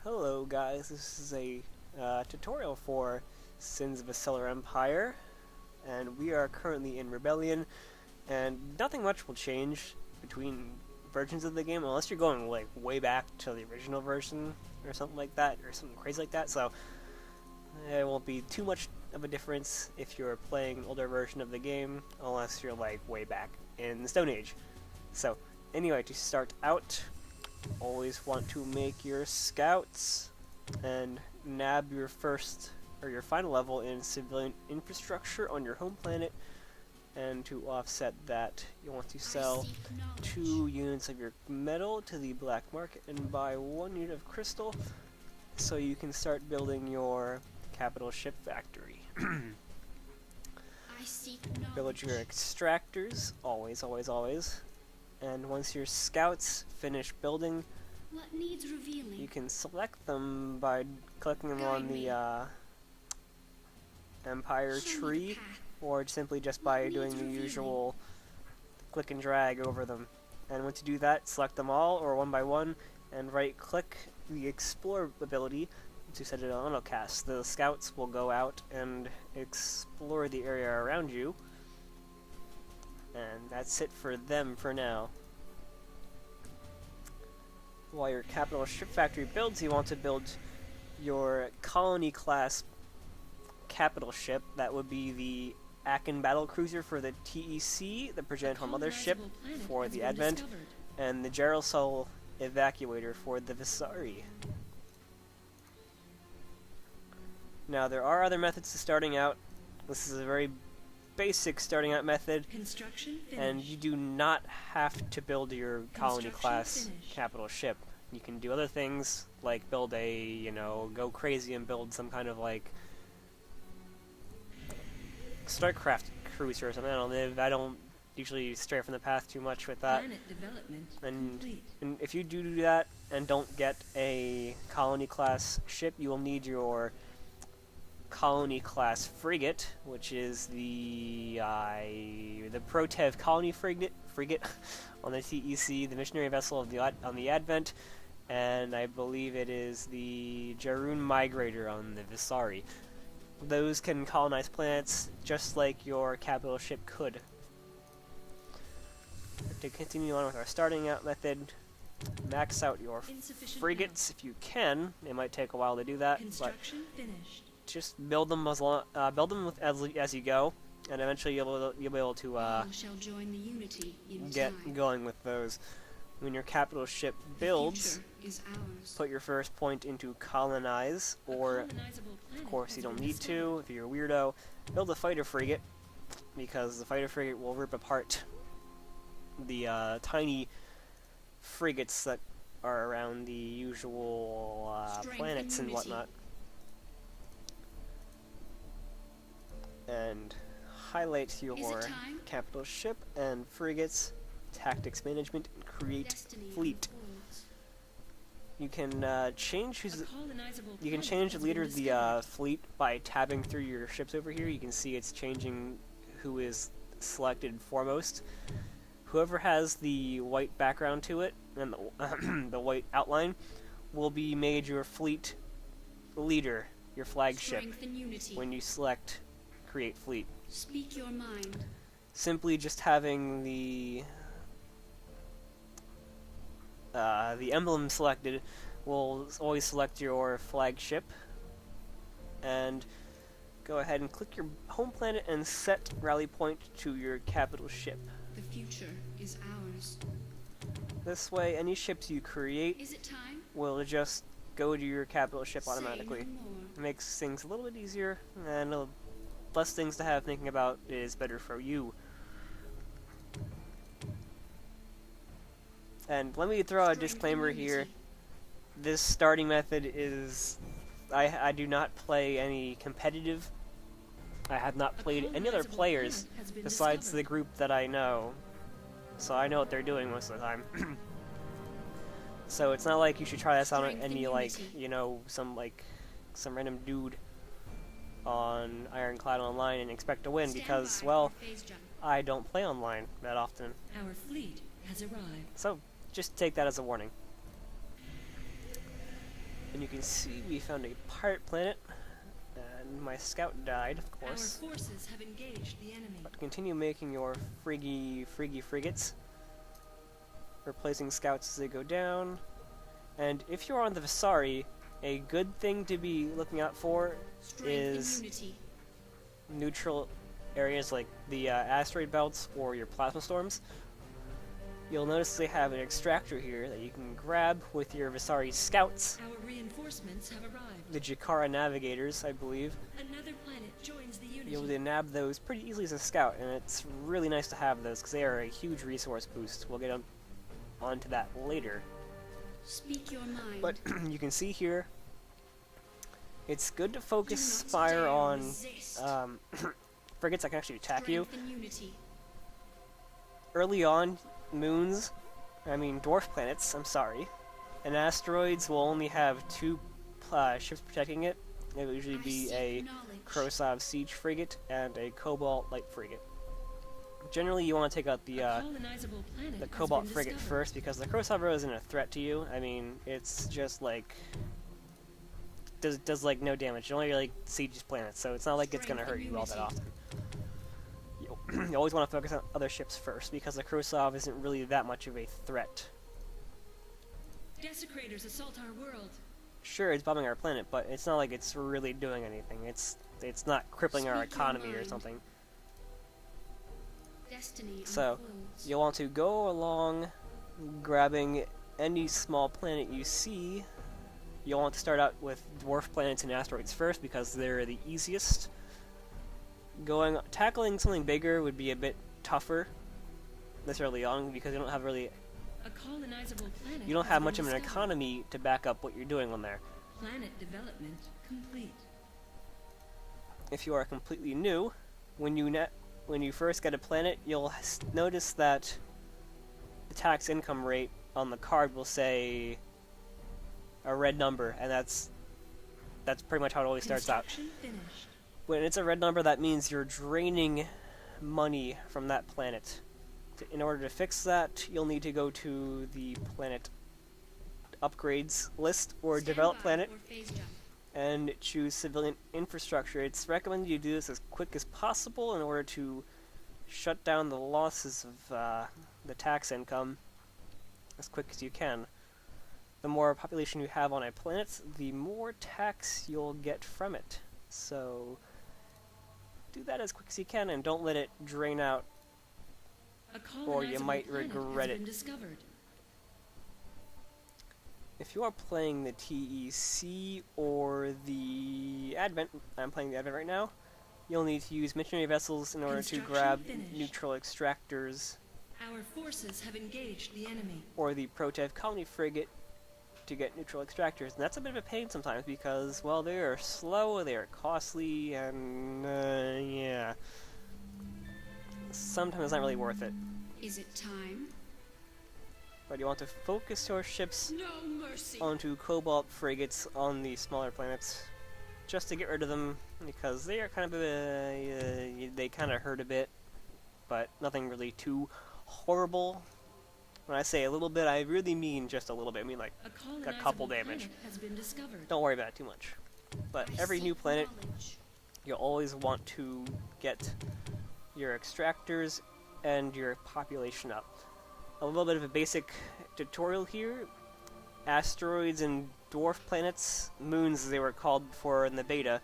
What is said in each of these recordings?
Hello guys, this is a tutorial for Sins of a Stellar Empire, and we are currently in Rebellion, and nothing much will change between versions of the game unless you're going like way back to the original version or something like that, or something crazy like that, so it won't be too much of a difference if you're playing an older version of the game, unless you're like way back in the Stone Age. So anyway, to start out, always want to make your scouts and nab your first or your final level in civilian infrastructure on your home planet, and to offset that you want to sell 2 units of your metal to the black market and buy 1 unit of crystal so you can start building your capital ship factory. Build your extractors, always. And once your scouts finish building, what needs revealing? You can select them by clicking them on the Empire tree, or simply just by doing the usual click and drag over them. And once you do that, select them all, or one by one, and right-click the Explore ability to set it on autocast. The scouts will go out and explore the area around you. And that's it for them for now. While your capital ship factory builds, you want to build your colony class capital ship. That would be the Akin battle cruiser for the TEC, the Progenitor mothership for the Advent, and the Gerasol evacuator for the Visari. Now there are other methods to starting out. This is a very basic starting out method, and you do not have to build your colony class capital ship. You can do other things like build a, go crazy and build some kind of like StarCraft cruiser or something. I don't usually stray from the path too much with that. And if you do that and don't get a colony class ship, you will need your colony class frigate, which is the Protev colony frigate on the TEC, the missionary vessel of on the Advent, and I believe it is the Jarun migrator on the Visari. Those can colonize planets just like your capital ship could. To continue on with our starting out method, max out your frigates if you can. It might take a while to do that, but just build them as you go, and eventually you'll be able to get going with those. When your capital ship builds, put your first point into colonize, or of course you don't need to if you're a weirdo. Build a fighter frigate, because the fighter frigate will rip apart the tiny frigates that are around the usual planets and whatnot. And highlight your capital ship and frigates, tactics management, and create fleet. You can change the leader of the fleet by tabbing through your ships over here. You can see it's changing who is selected foremost. Whoever has the white background to it and the white outline will be made your fleet leader, your flagship, when you select create fleet. Speak your mind. Simply just having the emblem selected will always select your flagship, and go ahead and click your home planet and set rally point to your capital ship. The future is ours. This way, any ships you create will just go to your capital ship automatically. It makes things a little bit easier, and less things to have thinking about is better for you. And let me throw a disclaimer here. This starting method is... I do not play any competitive. I have not played any other players besides the group that I know. So I know what they're doing most of the time. So it's not like you should try this out on any, some random dude on Ironclad Online and expect to win, because, well, I don't play online that often. Our fleet has arrived. So just take that as a warning. And you can see we found a pirate planet, and my scout died, of course. Our forces have engaged the enemy. But continue making your friggy frigates, replacing scouts as they go down. And if you're on the Visari, a good thing to be looking out for Strength is in unity. neutral areas like the asteroid belts or your plasma storms. You'll notice they have an extractor here that you can grab with your Visari scouts, Our reinforcements have arrived. the Jakara navigators, I believe. Another planet joins the unity. You'll be able to nab those pretty easily as a scout, and it's really nice to have those because they are a huge resource boost. We'll get onto that later. Speak your mind. But you can see here, it's good to focus Do not fire dare on resist. frigates that can actually attack you. Strength in unity. Early on, dwarf planets, I'm sorry, and asteroids will only have two ships protecting it. It will usually I be seek a knowledge. Krosov siege frigate and a Cobalt light frigate. Generally, you want to take out the Colonizable planet has Cobalt been frigate discovered. first because the Krosov isn't a threat to you. I mean, it's just like does like no damage. It only like sieges planets, so it's not like it's gonna hurt you all that often. You always want to focus on other ships first because the Krosov isn't really that much of a threat. Desecrators assault our world. Sure, it's bombing our planet, but it's not like it's really doing anything. It's not crippling our Speak your economy or mind. something. Destiny So, unfolds. you'll want to go along grabbing any small planet you see. You'll want to start out with dwarf planets and asteroids first because they're the easiest. Tackling something bigger would be a bit tougher this early on because you don't have A colonizable planet you don't has have been much of an discovered. economy to back up what you're doing on there. Planet development complete. If you are completely new, when you first get a planet, you'll notice that the tax income rate on the card will say a red number, and that's pretty much how it always starts out. Construction finished. When it's a red number, that means you're draining money from that planet. In order to fix that, you'll need to go to the planet upgrades list or Stand develop by planet for phase jump. and choose civilian infrastructure. It's recommended you do this as quick as possible in order to shut down the losses of the tax income as quick as you can. The more population you have on a planet, the more tax you'll get from it. So do that as quick as you can and don't let it drain out. A Or you colonizable might planet regret has it. been discovered. If you are playing the TEC or the Advent, I'm playing the Advent right now, you'll need to use missionary vessels in order to Construction grab finished. neutral extractors Our forces have engaged the enemy. or the Protev colony frigate to get neutral extractors. And that's a bit of a pain sometimes because, well, they are slow, they are costly, and yeah. Sometimes it's not really worth it. Is it time? But you want to focus your ships No mercy. onto Cobalt frigates on the smaller planets, just to get rid of them, because they are kind of they kind of hurt a bit, but nothing really too horrible. When I say a little bit, I really mean just a little bit. I mean like, A couple colonizable damage. planet has been discovered. don't worry about it too much. But I every seek new planet, knowledge. you'll always want to get your extractors and your population up. A little bit of a basic tutorial here. Asteroids and dwarf planets, moons as they were called before in the beta,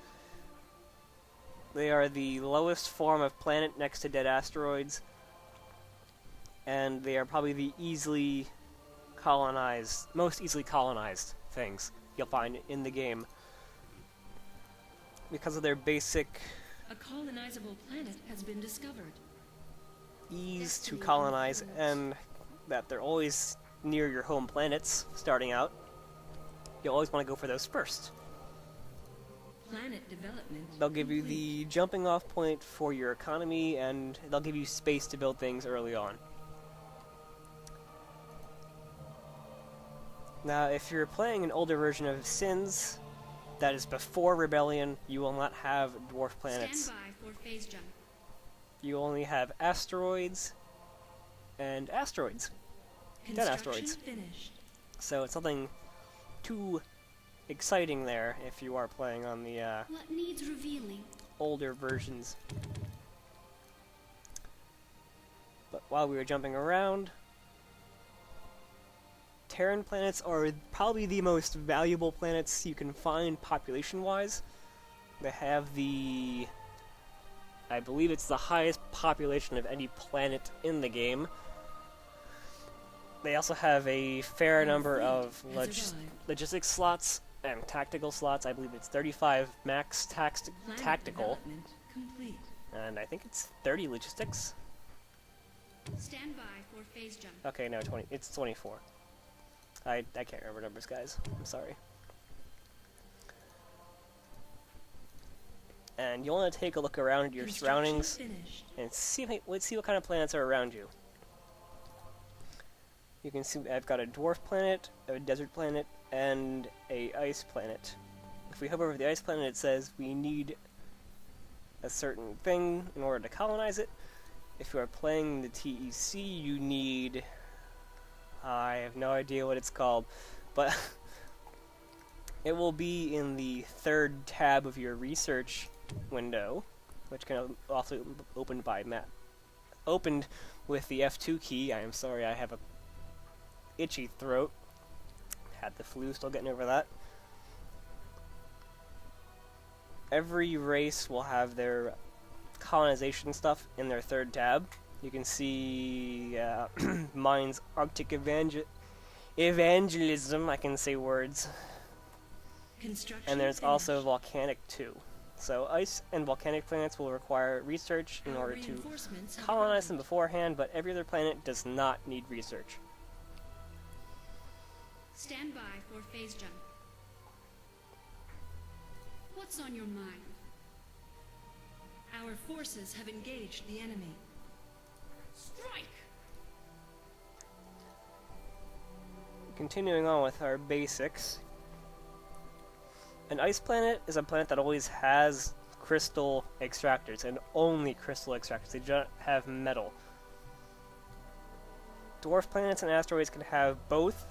they are the lowest form of planet next to dead asteroids, and they are probably the most easily colonized things you'll find in the game. Because of their basic A colonizable planet has been discovered. ease to Destiny colonize, unfolds. and that they're always near your home planets starting out, you'll always want to go for those first. Planet development. They'll give you complete. the jumping off point for your economy, and they'll give you space to build things early on. Now, if you're playing an older version of Sins, that is before Rebellion, you will not have dwarf planets. Stand by for phase jump. You only have asteroids and asteroids. Dead Construction asteroids. finished. So it's nothing too exciting there if you are playing on the What needs revealing? older versions. But while we were jumping around, Terran planets are probably the most valuable planets you can find population-wise. They have the... I believe it's the highest population of any planet in the game. They also have a fair number of logistics slots and tactical slots. I believe it's 35 max tactical, Complete. and I think it's 30 logistics. Stand by for phase jump. Okay, no, 20. It's 24. I can't remember numbers, guys. I'm sorry. And you want to take a look around at your surroundings and see what kind of planets are around you. You can see I've got a dwarf planet, a desert planet, and a ice planet. If we hover over the ice planet, it says we need a certain thing in order to colonize it. If you are playing the TEC, you need... I have no idea what it's called, but it will be in the third tab of your research window, which can also be opened by opened with the F2 key. I am sorry, I have a itchy throat. Had the flu, still getting over that. Every race will have their colonization stuff in their third tab. You can see mine's Arctic Evangelism, I can say words. And there's also volcanic too. So ice and volcanic planets will require research in order to colonize them beforehand, but every other planet does not need research. Stand by for phase jump. What's on your mind? Our forces have engaged the enemy. Strike! Continuing on with our basics. An ice planet is a planet that always has crystal extractors, and only crystal extractors. They don't have metal. Dwarf planets and asteroids can have both.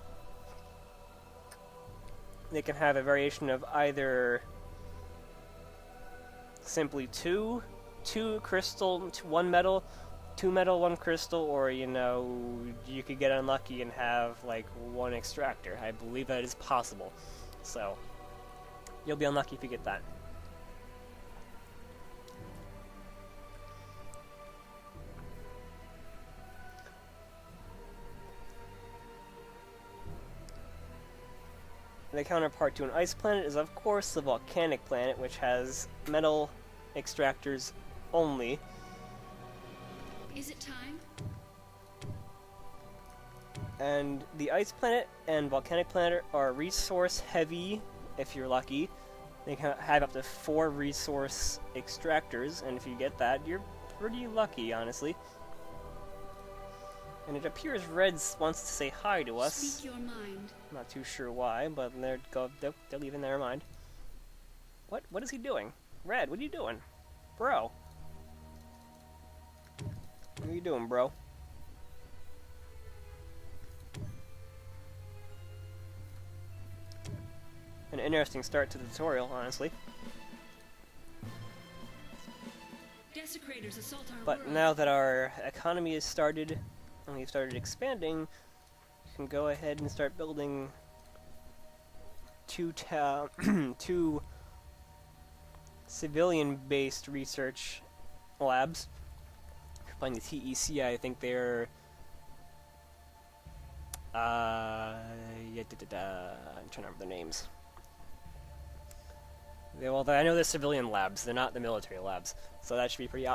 They can have a variation of either simply two crystal, one metal, 2 metal, 1 crystal, or, you know, you could get unlucky and have, like, 1 extractor. I believe that is possible. So, you'll be unlucky if you get that. The counterpart to an ice planet is, of course, the volcanic planet, which has metal extractors only. Is it time? And the ice planet and volcanic planet are resource heavy, if you're lucky. They can have up to 4 resource extractors, and if you get that, you're pretty lucky, honestly. And it appears Red wants to say hi to us. Speak your mind. Not too sure why, but they're leaving their mind. What is he doing? Red, what are you doing? Bro. What are you doing, bro? An interesting start to the tutorial, honestly. Desecrators assault our But world. now that our economy has started, and we've started expanding, you can go ahead and start building two civilian-based research labs. Playing the TEC, I think they're I'm trying to remember their names. Well, I know they're civilian labs. They're not the military labs, so that should be pretty.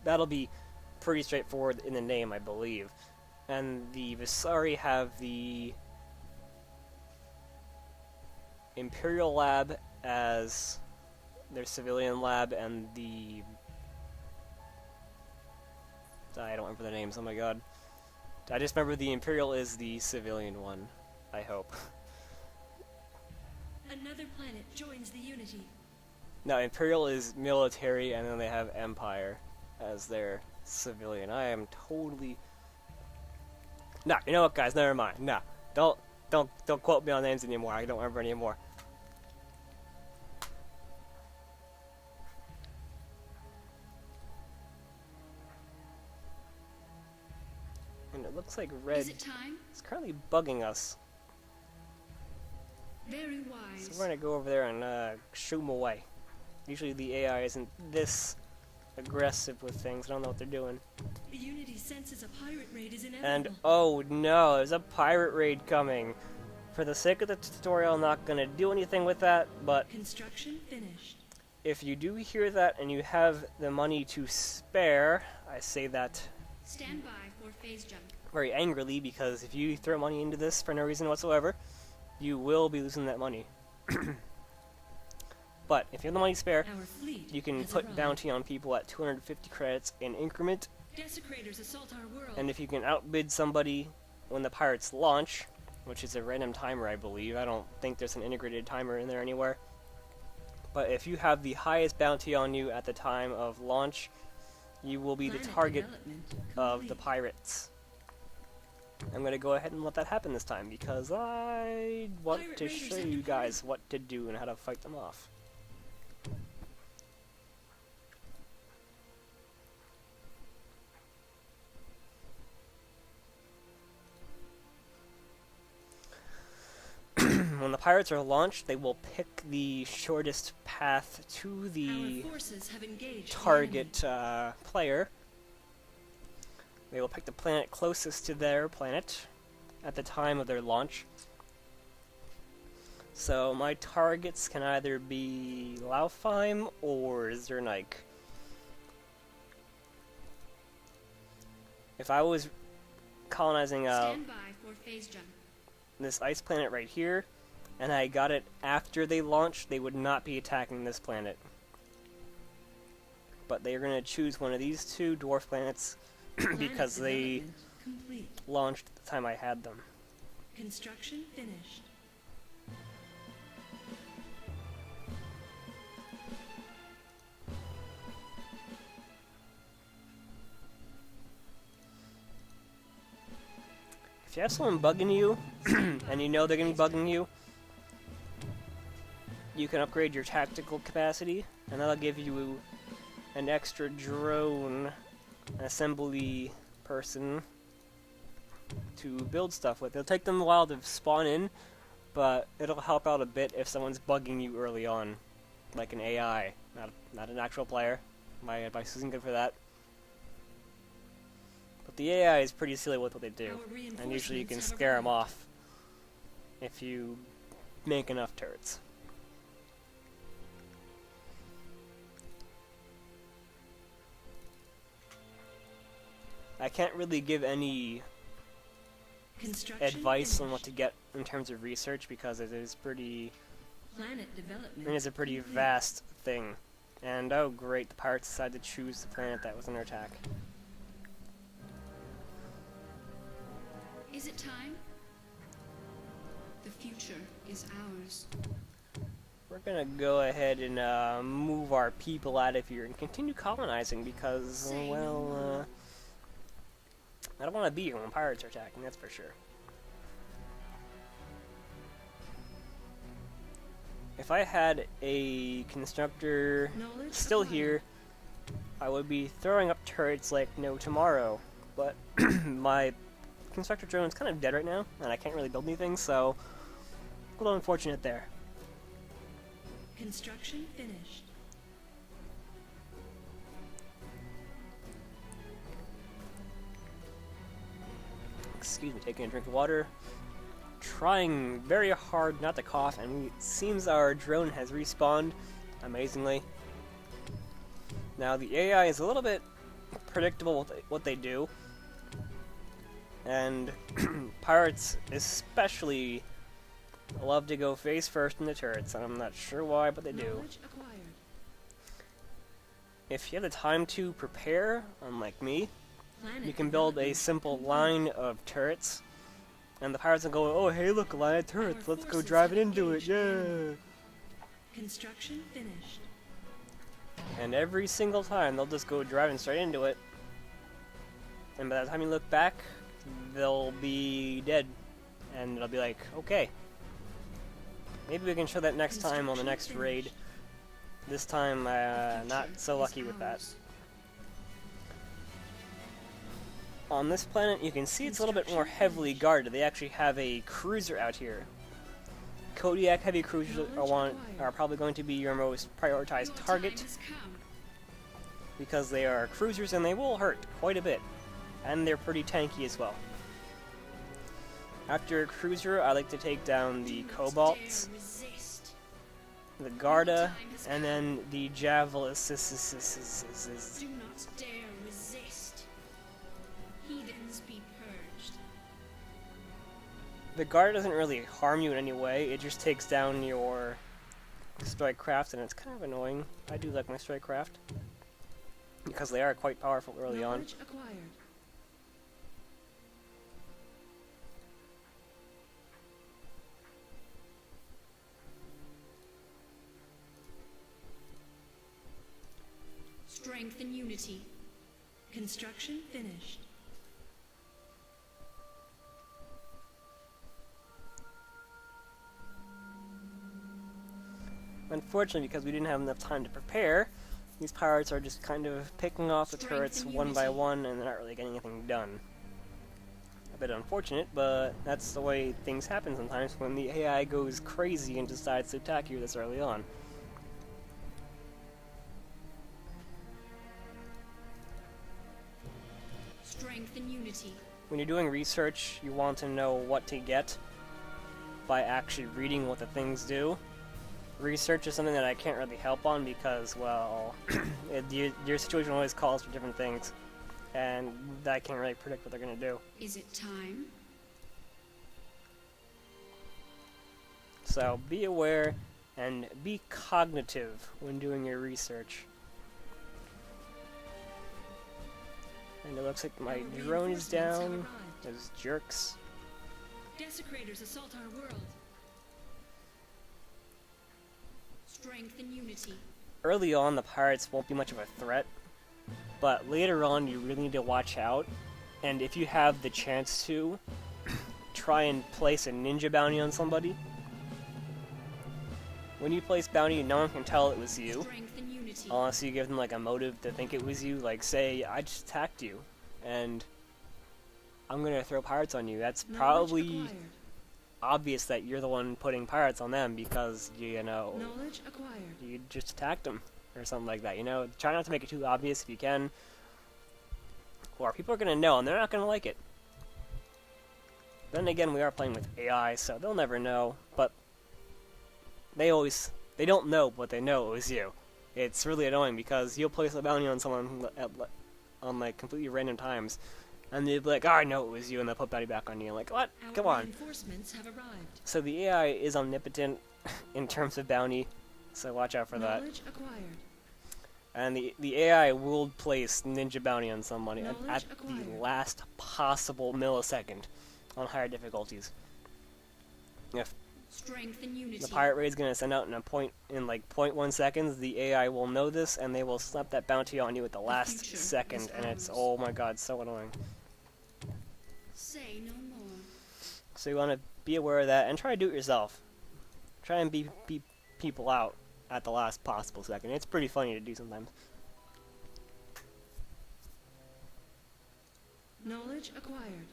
That'll be pretty straightforward in the name, I believe. And the Visari have the Imperial lab as their civilian lab, and the I don't remember the names. Oh my god! I just remember the Imperial is the civilian one. I hope. Another planet joins the Unity. No, Imperial is military, and then they have Empire as their civilian. I am totally... Nah, you know what, guys? Never mind. Nah, don't quote me on names anymore. I don't remember anymore. looks like red Is it time? is currently bugging us. Very wise. So we're gonna go over there and shoot them away. Usually the AI isn't this aggressive with things. I don't know what they're doing. The Unity senses a pirate raid is inevitable. And oh no, there's a pirate raid coming. For the sake of the tutorial, I'm not gonna do anything with that, but Construction finished. if you do hear that and you have the money to spare, I say that Stand by for phase jump. very angrily, because if you throw money into this for no reason whatsoever, you will be losing that money. But if you have the money spare, Our fleet you can has put arrived. bounty on people at 250 credits in increment, Desecrators assault our world. and if you can outbid somebody when the pirates launch, which is a random timer I believe, I don't think there's an integrated timer in there anywhere, but if you have the highest bounty on you at the time of launch, you will be the Planet target development of the complete. pirates. I'm going to go ahead and let that happen this time, because I want Pirate to raiders show have you departed. guys what to do and how to fight them off. When the pirates are launched, they will pick the shortest path to the Our forces have engaged the target player. They will pick the planet closest to their planet at the time of their launch. So my targets can either be Laufheim or Zernik. If I was colonizing Stand by for phase jump. this ice planet right here, and I got it after they launched, they would not be attacking this planet. But they are going to choose one of these two dwarf planets because Planet they development complete. launched at the time I had them. Construction finished. If you have someone bugging you, and you know they're going to be bugging you, you can upgrade your tactical capacity, and that'll give you an extra drone assembly person to build stuff with. It'll take them a while to spawn in, but it'll help out a bit if someone's bugging you early on, like an AI, not an actual player. My advice isn't good for that. But the AI is pretty silly with what they do, Our and usually you can reinforcements have scare them arrived. off if you make enough turrets. I can't really give any Construction advice on finished. what to get in terms of research, because it is pretty, Planet development. it is a pretty complete. vast thing. And oh great, the pirates decided to choose the planet that was under attack. Is it time? The future is ours. We're gonna go ahead and move our people out of here and continue colonizing, because, Say no well, more. I don't want to be here when pirates are attacking, that's for sure. If I had a constructor Knowledge still acquired. here, I would be throwing up turrets like no tomorrow. But my constructor drone is kind of dead right now, and I can't really build anything, so a little unfortunate there. Construction finished. Excuse me, taking a drink of water. Trying very hard not to cough, and it seems our drone has respawned, amazingly. Now, the AI is a little bit predictable with what they do, and pirates especially love to go face first in the turrets, and I'm not sure why, but they do. Knowledge acquired. If you have the time to prepare, unlike me, Planet you can build a development simple complete. line of turrets, and the pirates will go, oh hey look, a line of turrets, Our let's go forces drive it have into it, engaged the yeah! enemy. Construction finished. And every single time, they'll just go driving straight into it, and by the time you look back, they'll be dead, and it'll be like, okay. Maybe we can show that next time on the next Construction raid. finished. This time, not Future so is lucky with that. ours. on this planet, you can see it's a little bit more heavily guarded. They actually have a cruiser out here. Kodiak heavy cruisers are probably going to be your most prioritized target, because they are cruisers and they will hurt quite a bit. And they're pretty tanky as well. After a cruiser, I like to take down the Cobalts, the Garda, and then the Javelins. Do not dare resist. Heathens be purged. The Garda doesn't really harm you in any way, it just takes down your strike craft, and it's kind of annoying. I do like my strike craft, because they are quite powerful early on. Acquired. Strength and unity. Construction finished. Unfortunately, because we didn't have enough time to prepare, these pirates are just kind of picking off the turrets one by one, and they're not really getting anything done. A bit unfortunate, but that's the way things happen sometimes when the AI goes crazy and decides to attack you this early on. Strength and unity. When you're doing research, you want to know what to get by actually reading what the things do. Research is something that I can't really help on because, well, your situation always calls for different things, and I can't really predict what they're going to do. Is it time? So be aware and be cognitive when doing your research. And it looks like my drone is down. Those jerks. Desecrators assault our world. Strength and unity. Early on, the pirates won't be much of a threat, but later on, you really need to watch out. And if you have the chance to, try and place a ninja bounty on somebody. When you place bounty, no one can tell it was you. Strength and unity. Unless you give them like a motive to think it was you, like say, I just attacked you, and I'm gonna throw pirates on you. That's probably obvious that you're the one putting pirates on them because, you know, Knowledge acquired. you just attacked them, or something like that, you know? Try not to make it too obvious if you can, or people are gonna know, and they're not gonna like it. Then again, we are playing with AI, so they'll never know, but they don't know, but they know it was you. It's really annoying because you'll place a bounty on someone on like completely random times, and they'll be like, oh, I know it was you, and they'll put bounty back on you. Like, what? Come on. Reinforcements have arrived. So the AI is omnipotent in terms of bounty, so watch out for that. Knowledge acquired. And the AI will place ninja bounty on somebody at the acquired. last possible millisecond on higher difficulties. If Strength and unity. the pirate raid is going to send out in like 0.1 seconds, the AI will know this, and they will slap that bounty on you at the last future second, is and it's, ours. oh my god, so annoying. Say no more. So you want to be aware of that, and try to do it yourself. Try and beat people out at the last possible second. It's pretty funny to do sometimes. Knowledge acquired.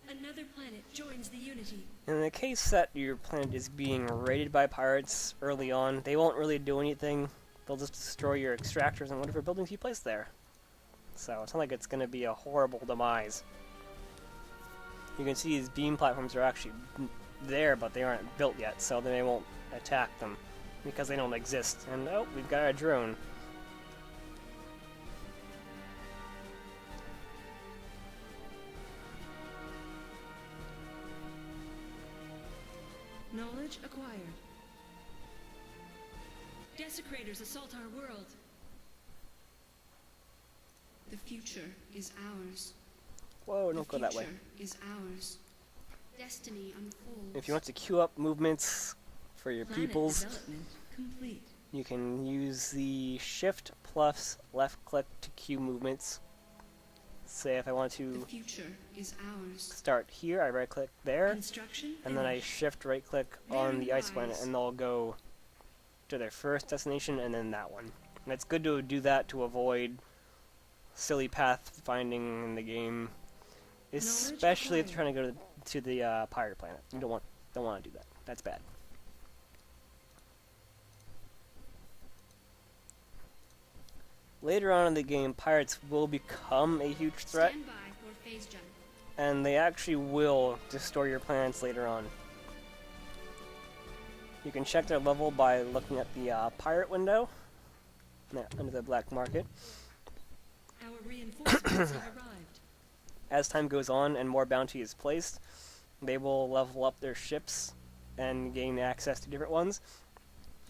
Another planet joins the Unity. In the case that your planet is being raided by pirates early on, they won't really do anything. They'll just destroy your extractors and whatever buildings you place there. So it's not like it's going to be a horrible demise. You can see these beam platforms are actually there, but they aren't built yet, so they won't attack them because they don't exist. And oh, we've got a drone. Knowledge acquired. Desecrators assault our world. The future is ours. Whoa, don't go that way. The future is ours. Destiny unfolds. If you want to queue up movements for your Planet peoples, development complete. you can use the shift plus left click to queue movements. Say if I want The to future is ours. start here, I right click there, Construction and then I finished. shift right click on Very the ice planet, wise. and they'll go to their first destination and then that one. And it's good to do that to avoid silly path finding in the game, especially if you're trying to go to the pirate planet. You don't want to do that. That's bad. Later on in the game, pirates will become a huge threat, Stand by for phase jump. and they actually will destroy your planets later on. You can check their level by looking at the pirate window under the black market. Our reinforcements have arrived. As time goes on and more bounty is placed, they will level up their ships and gain access to different ones.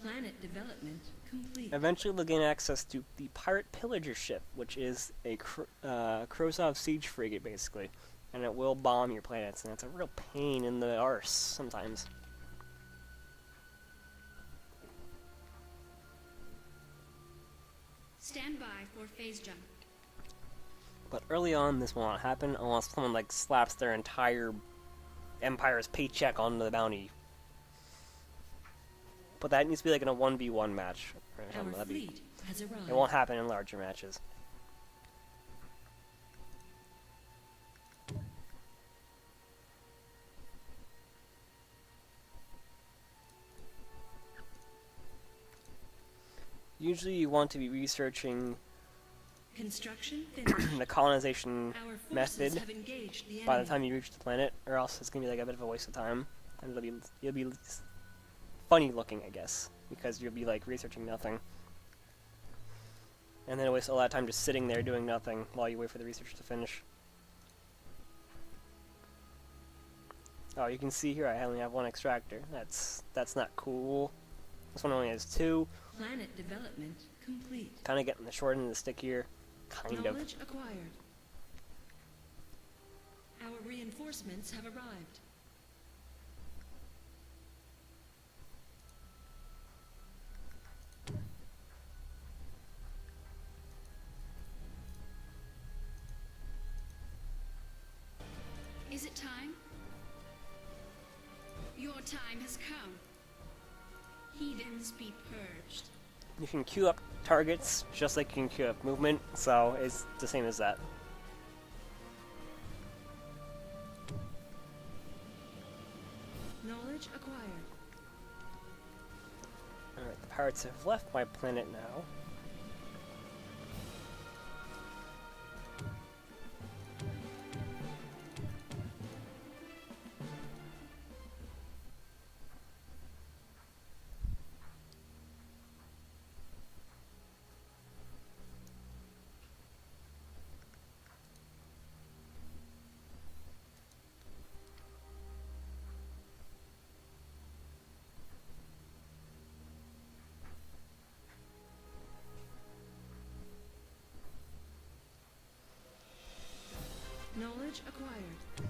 Planet development complete. Eventually, they'll gain access to the Pirate Pillager ship, which is a Krosov siege frigate, basically. And it will bomb your planets, and it's a real pain in the arse sometimes. Stand by for phase jump. But early on, this will not happen unless someone like slaps their entire empire's paycheck onto the bounty. But that needs to be like in a 1v1 match. Or something. Our fleet has arrived. It won't happen in larger matches. Usually you want to be researching Construction finished. the colonization Our forces method have engaged the enemy. by the time you reach the planet, or else it's gonna be like a bit of a waste of time, and you'll be funny looking, I guess, because you'll be like researching nothing, and then it wastes a lot of time just sitting there doing nothing while you wait for the research to finish. Oh, you can see here I only have one extractor. That's not cool. This one only has two. Planet development complete. Kind of getting the short end of the stick here, kind of. Knowledge acquired. Our reinforcements have arrived. Is it time? Your time has come. Heathens be purged. You can queue up targets just like you can queue up movement, so it's the same as that. Knowledge acquired. Alright, the pirates have left my planet now. Knowledge acquired.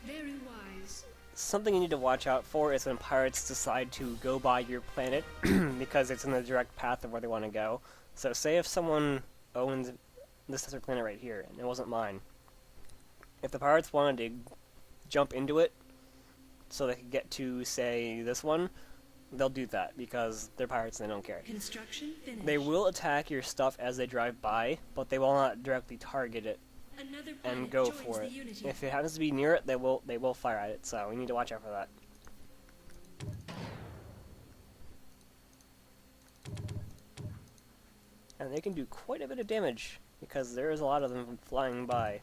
Very wise. Something you need to watch out for is when pirates decide to go by your planet because it's in the direct path of where they want to go. So say if someone owns this desert planet right here, and it wasn't mine. If the pirates wanted to jump into it so they could get to, say, this one, they'll do that because they're pirates and they don't care. Construction finished. They will attack your stuff as they drive by, but they will not directly target it Another and planet go joins for the it. Unity. If it happens to be near it, they will fire at it, so we need to watch out for that. And they can do quite a bit of damage, because there is a lot of them flying by.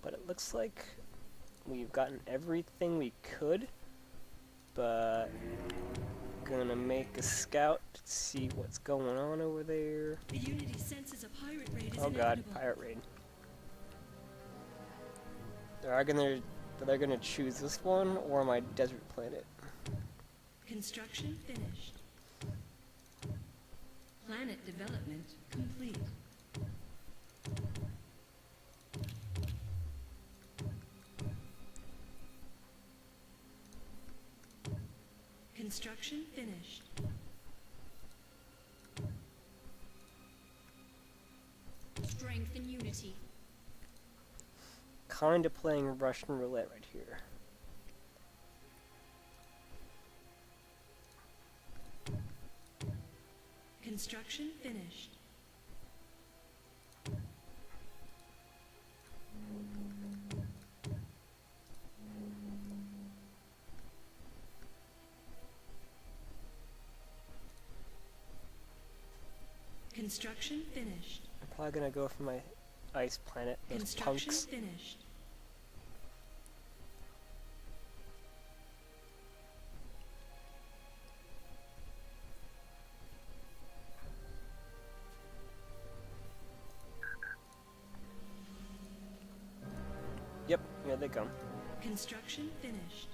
But it looks like we've gotten everything we could, but gonna make a scout to see what's going on over there. The Unity senses a pirate raid is Oh god, inevitable. pirate raid. They're gonna choose this one or my desert planet. Construction finished. Planet development complete. Construction finished. Strength and unity. Kinda playing Russian roulette right here. Construction finished. Construction finished. I'm probably gonna go for my ice planet, those Construction punks. finished. Yep, here they come. Construction finished.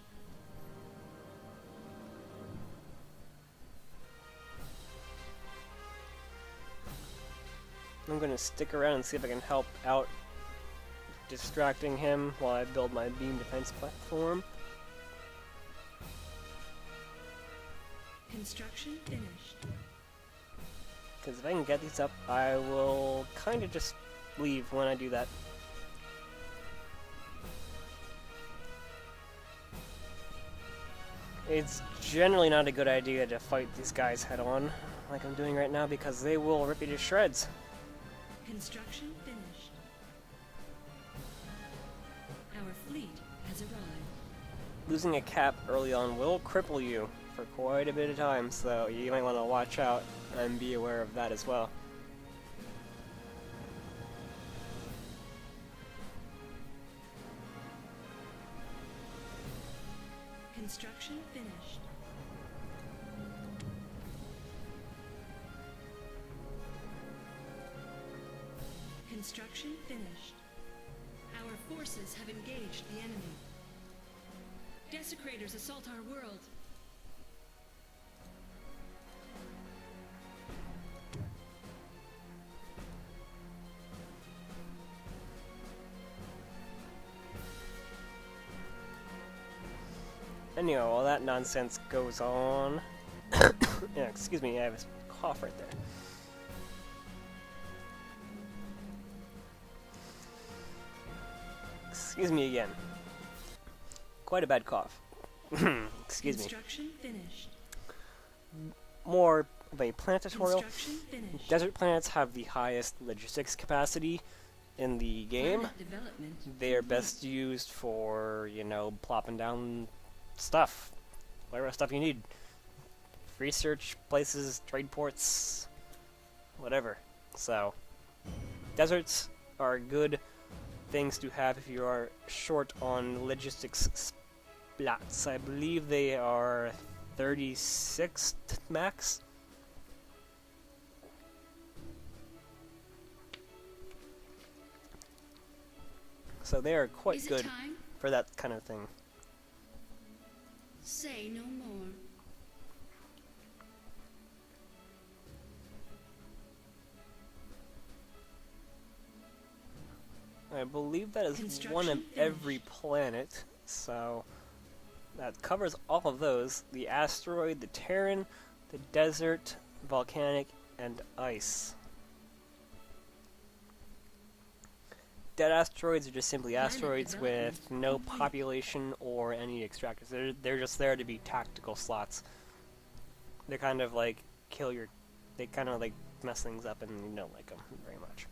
I'm gonna stick around and see if I can help out distracting him while I build my beam defense platform. Construction finished. Because if I can get these up, I will kind of just leave when I do that. It's generally not a good idea to fight these guys head on, like I'm doing right now, because they will rip you to shreds. Construction finished. Our fleet has arrived. Losing a cap early on will cripple you for quite a bit of time, so you might want to watch out and be aware of that as well. Construction finished. Construction finished. Our forces have engaged the enemy. Desecrators assault our world. Anyway, while that nonsense goes on... yeah, excuse me, I have a cough right there. Excuse me again. Quite a bad cough. Excuse me. Construction finished. More of a planet tutorial. Construction finished. Desert planets have the highest logistics capacity in the game. Planet development. They are best used for, you know, plopping down stuff. Whatever stuff you need. Research places, trade ports, whatever. So, deserts are good things to have if you are short on logistics splats. I believe they are 36 max. So they are quite Is it good time? for that kind of thing. Say no more. I believe that is one of Construction every finished. planet, so that covers all of those. The asteroid, the Terran, the desert, volcanic, and ice. Dead asteroids are just simply Planet asteroids with development no complete. population or any extractors. They're just there to be tactical slots. They're kind of like they kind of like mess things up and you don't like them very much.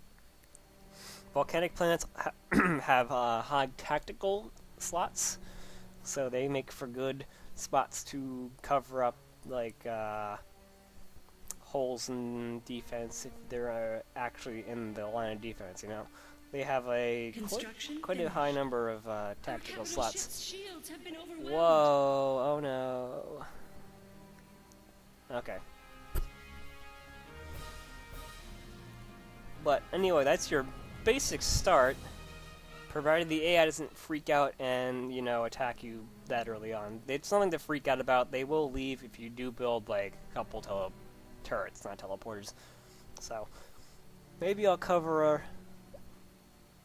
Volcanic planets have high tactical slots, so they make for good spots to cover up like holes in defense if they're actually in the line of defense. You know, they have a Construction quite a finished. high number of Our tactical capital slots. ship's shields have been overwhelmed. Whoa! Oh no. Okay. But anyway, that's your basic start, provided the AI doesn't freak out and, you know, attack you that early on. It's something to freak out about. They will leave if you do build, like, a couple turrets, not teleporters. So, maybe I'll cover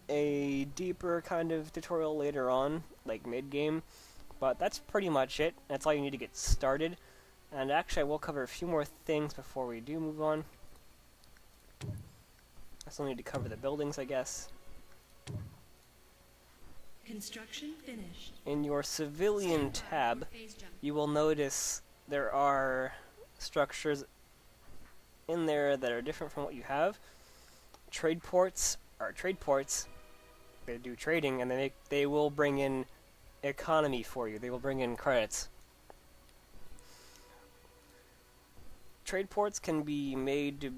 a deeper kind of tutorial later on, like mid-game. But that's pretty much it. That's all you need to get started. And actually, I will cover a few more things before we do move on. I still need to cover the buildings, I guess. Construction finished. In your civilian tab, Phase jump. you will notice there are structures in there that are different from what you have. Trade ports are trade ports. They do trading, and they will bring in economy for you. They will bring in credits. Trade ports can be made to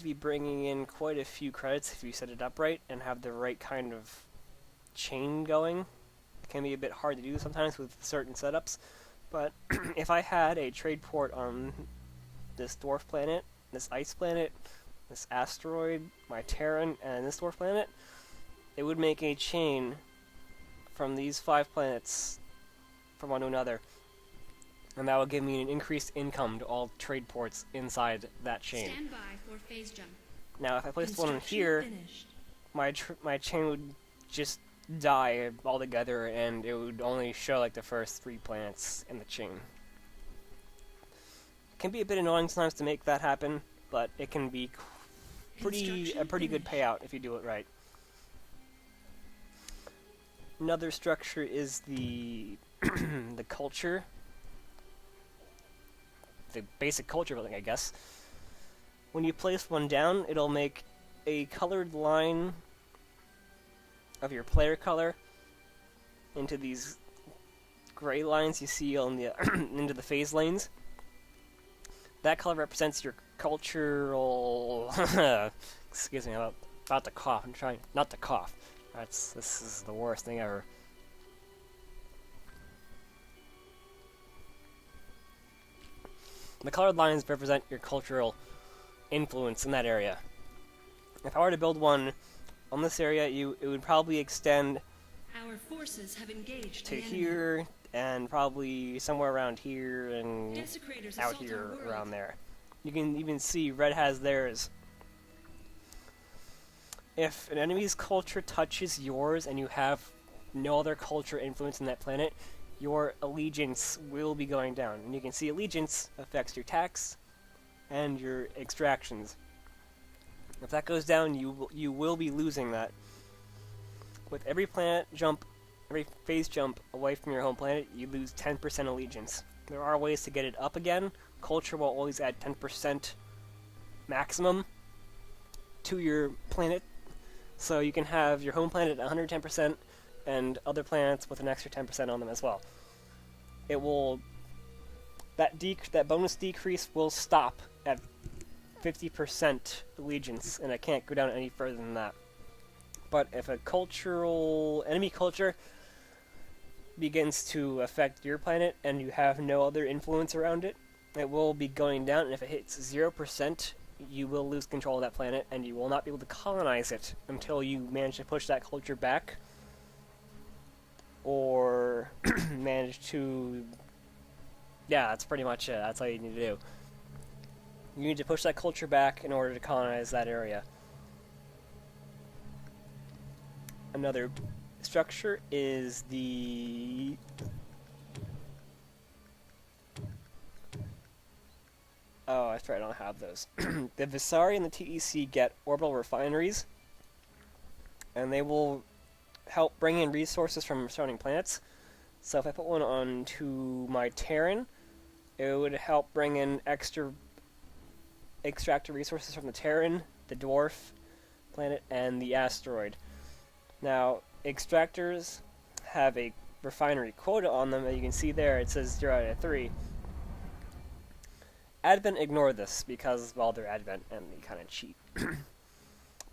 be bringing in quite a few credits if you set it up right and have the right kind of chain going. It can be a bit hard to do sometimes with certain setups, but if I had a trade port on this dwarf planet, this ice planet, this asteroid, my Terran, and this dwarf planet, it would make a chain from these 5 planets from one to another, and that would give me an increased income to all trade ports inside that chain. Stand by for phase jump. Now, if I placed one in here, Finished. my chain would just die altogether, and it would only show like the first 3 planets in the chain. It can be a bit annoying sometimes to make that happen, but it can be a pretty good payout if you do it right. Another structure is the the culture. The basic culture building, I guess. When you place one down, it'll make a colored line of your player color into these gray lines you see on the into the phase lanes. That color represents your cultural. Excuse me, I'm about to cough. I'm trying not to cough. This is the worst thing ever. The colored lines represent your cultural influence in that area. If I were to build one on this area, it would probably extend Our forces have engaged to the enemy. here and probably somewhere around here and Desecrators out assault our here world. around there. You can even see red has theirs. If an enemy's culture touches yours and you have no other culture influence in that planet, your allegiance will be going down. And you can see allegiance affects your tax and your extractions. If that goes down, you will be losing that. With every phase jump away from your home planet, you lose 10% allegiance. There are ways to get it up again. Culture will always add 10% maximum to your planet. So you can have your home planet at 110% and other planets with an extra 10% on them as well. It will that bonus decrease will stop at 50% allegiance, and it can't go down any further than that. But if a enemy culture begins to affect your planet and you have no other influence around it, it will be going down, and if it hits 0%, you will lose control of that planet, and you will not be able to colonize it until you manage to push that culture back, or manage to... Yeah, that's pretty much it. That's all you need to do. You need to push that culture back in order to colonize that area. Another structure is the... Oh, that's right, I don't have those. The Visari and the TEC get orbital refineries, and they will help bring in resources from surrounding planets. So if I put one onto my Terran, it would help bring in extract resources from the Terran, the dwarf planet, and the asteroid. Now, extractors have a refinery quota on them, and you can see there it says 0 out of 3. Advent ignore this because, well, they're Advent and they kind of cheat.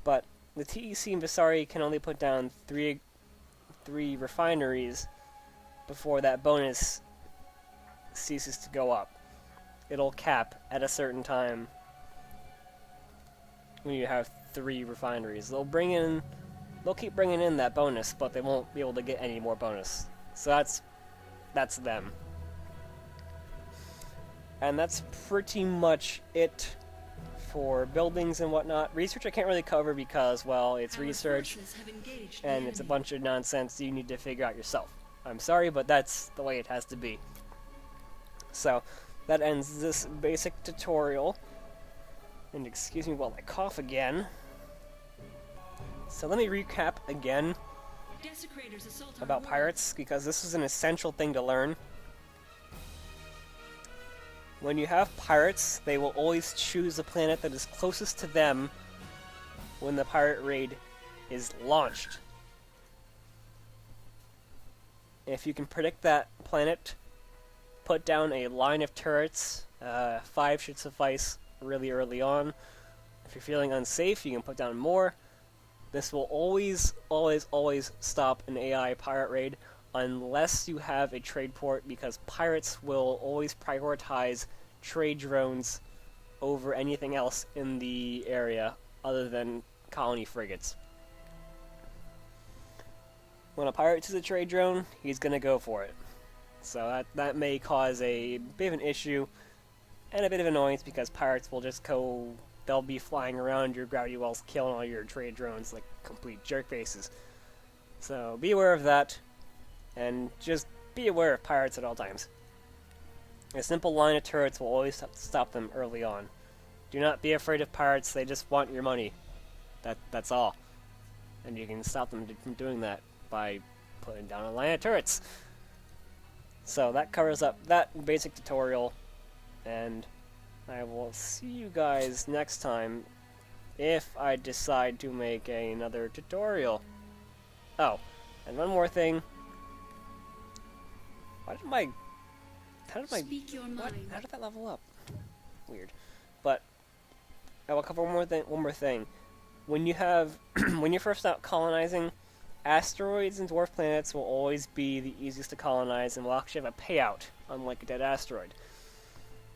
But the TEC and Visari can only put down three refineries before that bonus ceases to go up. It'll cap at a certain time when you have 3 refineries. They'll keep bringing in that bonus, but they won't be able to get any more bonus. So that's them. And that's pretty much it for buildings and whatnot. Research I can't really cover because, well, it's Our research, forces have engaged the and it's a enemy. bunch of nonsense you need to figure out yourself. I'm sorry, but that's the way it has to be. So, that ends this basic tutorial. And excuse me while I cough again. So let me recap again Desecrators assault our about world. pirates, because this is an essential thing to learn. when you have pirates, they will always choose the planet that is closest to them when the pirate raid is launched. If you can predict that planet, put down a line of turrets. 5 should suffice really early on. If you're feeling unsafe, you can put down more. This will always, always, always stop an AI pirate raid unless you have a trade port, because pirates will always prioritize trade drones over anything else in the area other than colony frigates. When a pirate sees a trade drone, he's going to go for it. So that may cause a bit of an issue and a bit of annoyance, because pirates will just go, they'll be flying around your gravity wells, killing all your trade drones like complete jerk faces. So be aware of that, and just be aware of pirates at all times. A simple line of turrets will always stop them early on. Do not be afraid of pirates, they just want your money. That's all. And you can stop them from doing that by putting down a line of turrets. So that covers up that basic tutorial, and I will see you guys next time if I decide to make another tutorial. Oh, and one more thing. How did my Speak your what? mind. How did that level up? Weird. But I will cover one more thing. When you have when you're first out colonizing, asteroids and dwarf planets will always be the easiest to colonize and will actually have a payout, unlike a dead asteroid.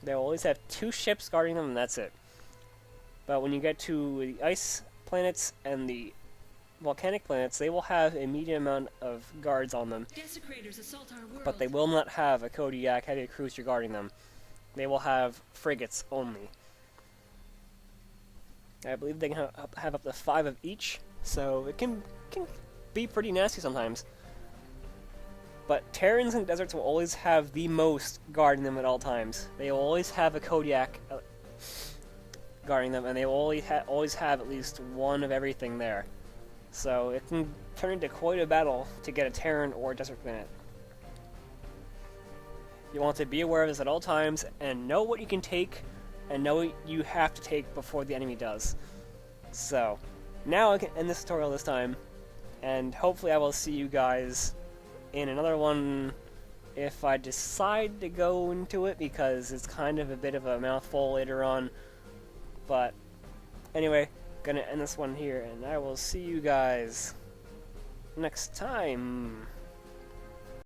They will always have 2 ships guarding them, and that's it. But when you get to the ice planets and the volcanic planets, they will have a medium amount of guards on them, Desecrators assault our world. but they will not have a Kodiak heavy cruiser guarding them. They will have frigates only. I believe they can have up to 5 of each, so it can be pretty nasty sometimes. But Terrans and deserts will always have the most guarding them at all times. They will always have a Kodiak guarding them, and they will always have at least one of everything there. So it can turn into quite a battle to get a Terran or a desert planet. You want to be aware of this at all times, and know what you can take, and know what you have to take before the enemy does. So, now I can end this tutorial this time, and hopefully I will see you guys in another one if I decide to go into it, because it's kind of a bit of a mouthful later on. But anyway, gonna end this one here, and I will see you guys next time.